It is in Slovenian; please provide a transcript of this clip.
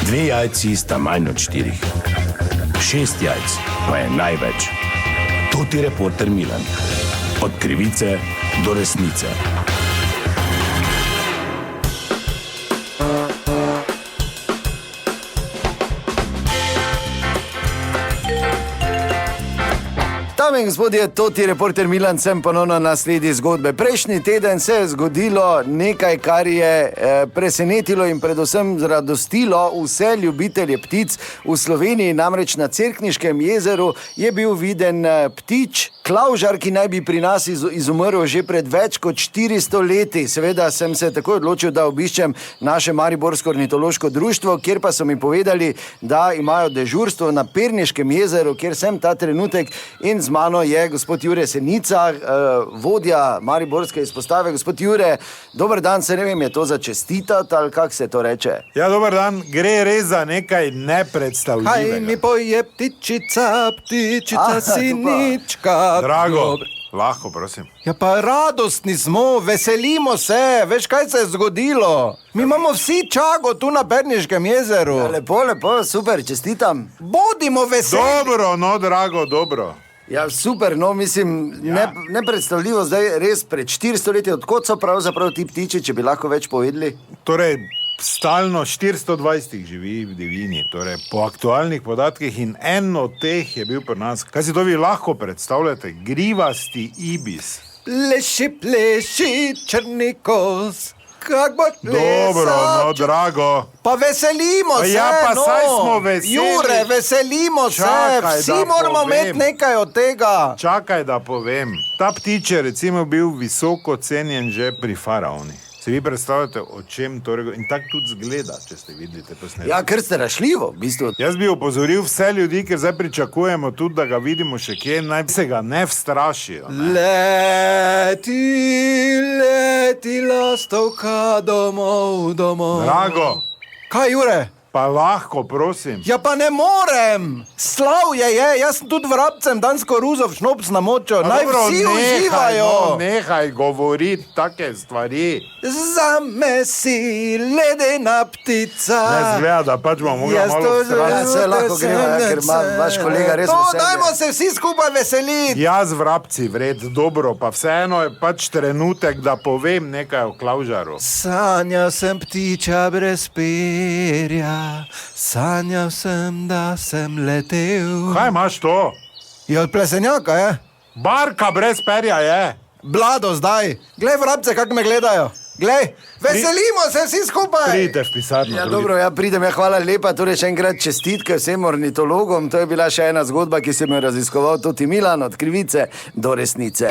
2 jajci sta manj od 4. 6 jajc pa je največ. Toti reporter Milan. Od krivice do resnice. Dame in gospodje, toti reporter Milan, sem ponovno na sledi zgodbe. Prejšnji teden se je zgodilo nekaj, kar je presenetilo in predvsem radostilo vse ljubitelje ptic v Sloveniji. Namreč na Cerkniškem jezeru je bil viden ptič, klavžar, ki naj bi pri nas izumrl že pred več kot 400 leti. Seveda sem se takoj odločil, da obiščem naše mariborsko ornitološko društvo, kjer pa so mi povedali, da imajo dežurstvo na Perniškem jezeru, kjer sem ta trenutek, in z mano je gospod Jure Senica, vodja mariborske izpostave. Gospod Jure, dober dan, se ne vem, je to za čestitati ali kako se to reče? Ja, dober dan, gre res za nekaj nepredstavljivega. Kaj mi poje ptičica, ptičica sinička. Drago, lahko, prosim. Ja pa radostni smo, veselimo se, veš kaj se je zgodilo? Mi imamo vsi čago tu na Perniškem jezeru. Ja, lepo, super, čestitam. Bodimo veseli. Dobro, no, Drago, dobro. Ja, super, no, mislim, nepredstavljivo zdaj res pred 400 leti, odkot so pravzaprav ti ptiči, če bi lahko več povedali? Torej, stalno 420 živi v divjini, torej po aktualnih podatkih, in en od teh je bil pri nas. Kaj si to vi lahko predstavljate? Grivasti ibis. Pleši, črni kos. Kak bo plesat? Dobro, no, Drago. Pa veselimo se, ja, pa no. saj smo veseli. Jure, veselimo Čakaj, se, vsi da moramo povem. imeti nekaj od tega. Čakaj, da povem. Ta ptič je recimo bil visoko cenjen že pri faraonih. Se vi predstavljate, o čem to in tako tudi zgleda, če ste videli te posnetke? Ja, kar strašljivo, v bistvu. Jaz bi opozoril vse ljudi, ker zdaj pričakujemo tudi, da ga vidimo še kje, naj se ga ne vstrašijo. Leti, lastovka domov. Drago, Kaj, Jure? pa lahko, prosim. Ja pa ne morem! Slavje je, jaz sem tudi vrabcem dansko ruzov šnops namočil, naj Dobro, vsi nehaj, uživajo! no, nehaj govoriti take stvari. Zame si ledena ptica. Ne zgleda, da pač bomo mogli Jaz malo to vstrati. Ja, se lahko gremo, ja, ker ima vaš kolega res No, veselje. dajmo se vsi skupaj veseliti! Jaz vrabci vred, dobro, pa vseeno je pač trenutek, da povem nekaj o klavžaru. Sanjal sem ptiča brez perja, sanjal sem, da sem letel. Kaj imaš to? Je od plesenjaka, je? Barka brez perja je. Blado zdaj. Glej vrabce, kako me gledajo. Glej, veselimo se vsi skupaj. Pridite v pisarno. Ja, drugi. dobro, ja, pridem, ja, hvala lepa, torej še enkrat čestitke vsem ornitologom, to je bila še ena zgodba, ki sem jo raziskoval, toti Milan, od krivice do resnice.